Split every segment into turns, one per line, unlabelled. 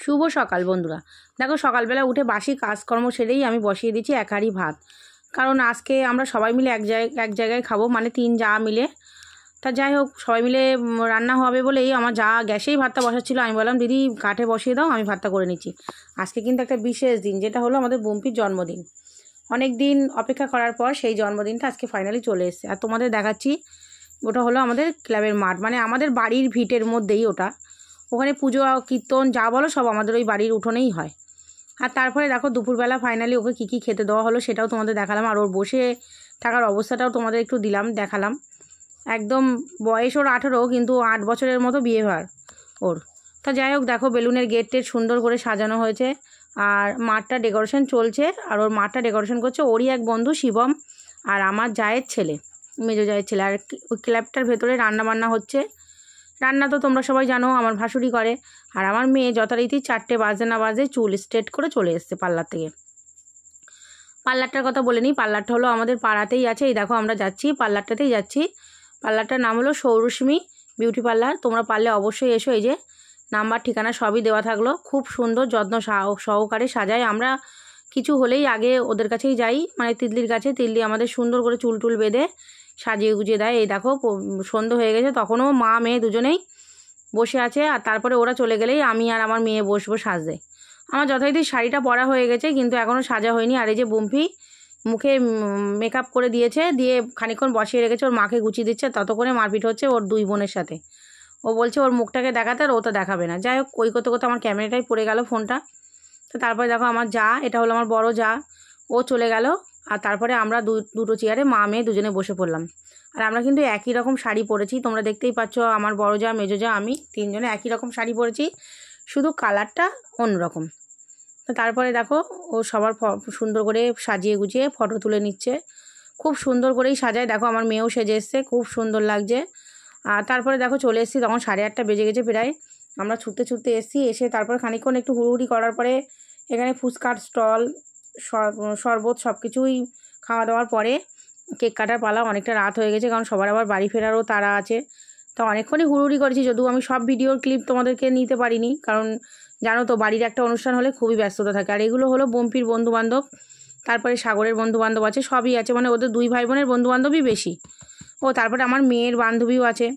শুভ সকাল বন্ধুরা। দেখো সকালবেলা উঠে বাসি কাজকর্ম সেরেই আমি বসিয়ে দিচ্ছি এক হাঁড়ি ভাত, কারণ আজকে আমরা সবাই মিলে এক জায়গায় খাবো, মানে 3 যা মিলে। তা যাই হোক, সবাই মিলে রান্না হবে বলেই আমার যা গ্যাসেই ভাতটা বসাচ্ছিলো। আমি বললাম দিদি কাঠে বসিয়ে দাও, আমি ভাতটা করে নিচ্ছি। আজকে কিন্তু একটা বিশেষ দিন, যেটা হলো আমাদের বুম্পির জন্মদিন। অনেক দিন অপেক্ষা করার পর সেই জন্মদিনটা আজকে ফাইনালি চলে এসেছে। আর তোমাদের দেখাচ্ছি, ওটা হলো আমাদের ক্লাবের মাঠ, মানে আমাদের বাড়ির ভিটের মধ্যেই ওটা। ওখানে পুজো কীর্তন যা বলো সব আমাদের ওই বাড়ির উঠোনেই হয়। আর তারপরে দেখো দুপুরবেলা ফাইনালি ওকে কী কী খেতে দেওয়া হলো সেটাও তোমাদের দেখালাম, আর ওর বসে থাকার অবস্থাটাও তোমাদের একটু দেখালাম। একদম বয়স ওর 18, কিন্তু 8 বছরের মতো বিয়ে হয় ওর। তা যাই হোক, দেখো বেলুনের গেট সুন্দর করে সাজানো হয়েছে, আর মাঠটা ডেকোরেশন চলছে। আর ওর মাঠটা ডেকোরেশন করছে ওরই এক বন্ধু শিবম, আর আমার জায়ের ছেলে, মেজো জায়ের ছেলে। আর ওই ক্লাবটার ভেতরে রান্না বান্না হচ্ছে। রান্না তো তোমরা সবাই জানো আমার ভাসুরি করে। আর আমার মেয়ে যথারীতি 4টে বাজে না বাজে চুল স্ট্রেট করে চলে এসছে পার্লার থেকে। পার্লারটার কথা বলে নিই, পার্লারটা হলো আমাদের পাড়াতেই আছে। এই দেখো আমরা যাচ্ছি পার্লারটাতেই যাচ্ছি। পার্লারটার নাম হলো সৌরশ্মী বিউটি পার্লার। তোমরা পারলে অবশ্যই এসো। এই যে নাম্বার ঠিকানা সবই দেওয়া থাকলো। খুব সুন্দর যত্ন সহকারে সাজায়। আমরা কিছু হলেই আগে ওদের কাছেই যাই, মানে তিতলির কাছে। তিতলি আমাদের সুন্দর করে চুল টুল বেঁধে সাজিয়ে গুজিয়ে দেয়। এই দেখো সন্ধ্যে হয়ে গেছে, তখনও মা মেয়ে দুজনেই বসে আছে। আর তারপরে ওরা চলে গেলেই আমি আর আমার মেয়ে বসবো সাজতে। আমার যথারীতি শাড়িটা পরা হয়ে গেছে, কিন্তু এখনও সাজা হয়নি। আর এই যে বুম্পি মুখে মেকআপ করে দিয়েছে, দিয়ে খানিকক্ষণ বসিয়ে রেখেছে, ওর মাকে গুছিয়ে দিচ্ছে। ততক্ষণে মারপিট হচ্ছে ওর 2 বোনের সাথে। ও বলছে ওর মুখটাকে দেখাতে, আর ও তো দেখাবে না। যাই হোক, ওই করতে করতে আমার ক্যামেরাটাই পড়ে গেল ফোনটা। তো তারপরে দেখো আমার যা, এটা হলো আমার বড় যা, ও চলে গেল। আর তারপরে আমরা দুটো চেয়ারে মা মেয়ে দুজনে বসে পড়লাম। আর আমরা কিন্তু একই রকম শাড়ি পরেছি, তোমরা দেখতেই পাচ্ছ। আমার বড় যা, মেজো যা, আমি 3 জনে একই রকম শাড়ি পরেছি, শুধু কালারটা অন্যরকম। তো তারপরে দেখো ও সবার সুন্দর করে সাজিয়ে গুছিয়ে ফটো তুলে নিচ্ছে। খুব সুন্দর করেই সাজায়। দেখো আমার মেয়েও সেজে এসছে, খুব সুন্দর লাগছে। আর তারপরে দেখো চলে এসেছি, তখন 8:30 বেজে গেছে প্রায়। আমরা ছুটতে ছুটতে এসেছি। এসে তারপরে খানিকক্ষণ একটু হুড়ুহুড়ি করার পরে এখানে ফুচকার স্টল, শরবত সব কিছুই খাওয়া দাওয়ার পরে কেক কাটার পালা। অনেকটা রাত হয়ে গেছে, কারণ সবার আবার বাড়ি ফেরারও তাড়া আছে। তো অনেকক্ষণই হুড়ুহুড়ি করেছি, যদিও আমি সব ভিডিওর ক্লিপ তোমাদেরকে নিতে পারিনি, কারণ জানো তো বাড়ির একটা অনুষ্ঠান হলে খুবই ব্যস্ততা থাকে। আর এগুলো হলো বম্পির বন্ধুবান্ধব, তারপরে সাগরের বন্ধুবান্ধব আছে, সবই আছে, মানে ওদের 2 ভাই বোনের বন্ধুবান্ধবই বেশি। ও তারপরে আমার মেয়ের বান্ধবীও আছে।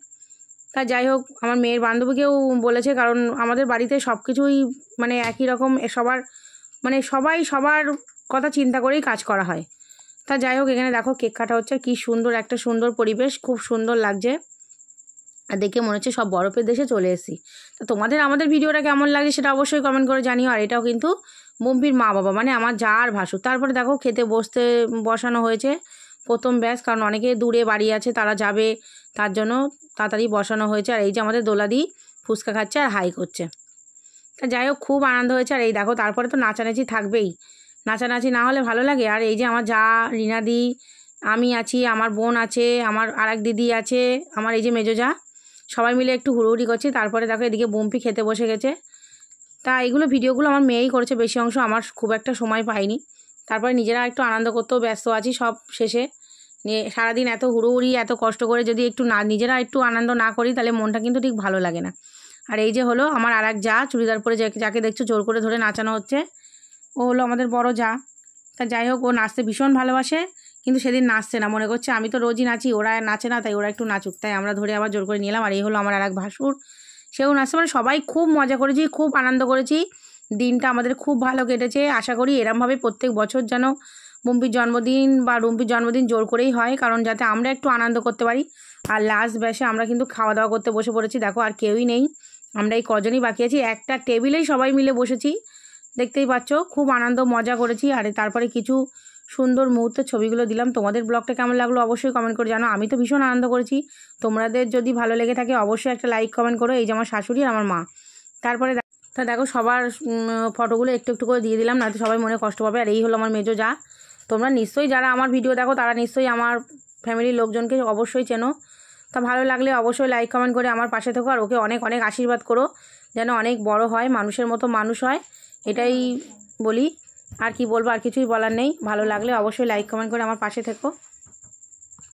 তা যাই হোক, আমার মেয়ের বান্ধবীকেও বলেছে, কারণ আমাদের বাড়িতে সব কিছুই মানে একই রকম, সবার মানে সবাই সবার কথা চিন্তা করেই কাজ করা হয়। তা যাই হোক, এখানে দেখো কেক কাটা হচ্ছে। কি সুন্দর একটা সুন্দর পরিবেশ, খুব সুন্দর লাগছে। আর দেখে মনে হচ্ছে সব বরফের দেশে চলে এসেছি। তো তোমাদের আমাদের ভিডিওটা কেমন লাগছে সেটা অবশ্যই কমেন্ট করে জানিও। আর এটাও কিন্তু বুম্পির মা বাবা, মানে আমার যা আর ভাসুর। তারপরে দেখো খেতে বসানো হয়েছে প্রথম ব্যাচ, কারণ অনেকে দূরে বাড়ি আছে, তারা যাবে, তার জন্য তাড়াতাড়ি বসানো হয়েছে। আর এই যে আমাদের দোলাদি ফুচকা খাচ্ছে আর হাই করছে। তা যাই হোক, খুব আনন্দ হয়েছে। আর এই দেখো তারপরে তো নাচানাচি থাকবেই, নাচানাচি না হলে ভালো লাগে। আর এই যে আমার যা রিনাদি, আমি আছি, আমার বোন আছে, আমার আরেক দিদি আছে, আমার এই যে মেজো যা, সবাই মিলে একটু হুড়োহুড়ি করছি। তারপরে দেখো এদিকে বুম্পি খেতে বসে গেছে। তা এইগুলো ভিডিওগুলো আমার মেয়েই করেছে বেশি অংশ, আমার খুব একটা সময় পাইনি। তারপরে নিজেরা একটু আনন্দ করতেও ব্যস্ত আছি সব শেষে। নিয়ে সারাদিন এত হুড়োহুড়ি এত কষ্ট করে যদি একটু নিজেরা একটু আনন্দ না করি, তাহলে মনটা কিন্তু ঠিক ভালো লাগে না। আর এই যে হলো আমার আর এক যা, চুড়িদার পরে যাকে দেখছো জোর করে ধরে নাচানো হচ্ছে, ও হলো আমাদের বড় যা। তা যাই হোক, ও নাচতে ভীষণ ভালোবাসে, কিন্তু সেদিন নাচছে না, মনে করছে আমি তো রোজই নাচি, ওরা নাচে না, তাই ওরা একটু নাচুক। তাই আমরা ধরে আবার জোর করে নিলাম। আর এই হলো আমার আর এক ভাসুর, সেও নাচছে। মানে সবাই খুব মজা করেছি, খুব আনন্দ করেছি। দিনটা আমাদের খুব ভালো কেটেছে। আশা করি এরমভাবে প্রত্যেক বছর যেন বুম্পির জন্মদিন বা রুম্পির জন্মদিন জোর করেই হয়, কারণ যাতে আমরা একটু আনন্দ করতে পারি। আর লাস্ট ব্যাসে আমরা কিন্তু খাওয়া দাওয়া করতে বসে পড়েছি। দেখো আর কেউই নেই, আমরা এই কজনই বাকি আছি। একটা টেবিলেই সবাই মিলে বসেছি, দেখতেই পাচ্ছ। খুব আনন্দ মজা করেছি। আর তারপরে কিছু সুন্দর মুহূর্তের ছবিগুলো দিলাম। তোমাদের ব্লগটা কেমন লাগলো অবশ্যই কমেন্ট করে জানো। আমি তো ভীষণ আনন্দ করেছি। তোমাদের যদি ভালো লেগে থাকে অবশ্যই একটা লাইক কমেন্ট করো। এই যে আমার শাশুড়ি আর আমার মা। তারপরে তা দেখো সবার ফটোগুলো একটু একটু করে দিয়ে দিলাম, না তো সবাই মনে কষ্ট পাবে। আর এই হলো আমার মেজো যা। তোমরা নিশ্চয়ই যারা আমার ভিডিও দেখো তারা নিশ্চয়ই আমার ফ্যামিলির লোকজনকে অবশ্যই চেনো। তা ভালো লাগলে অবশ্যই লাইক কমেন্ট করে আমার পাশে থেকো। আর ওকে অনেক অনেক আশীর্বাদ করো, যেন অনেক বড় হয়, মানুষের মতো মানুষ হয়, এটাই বলি। আর কি বলবো, আর কিছুই বলার নেই। ভালো লাগলে অবশ্যই লাইক কমেন্ট করে আমার পাশে থেকো।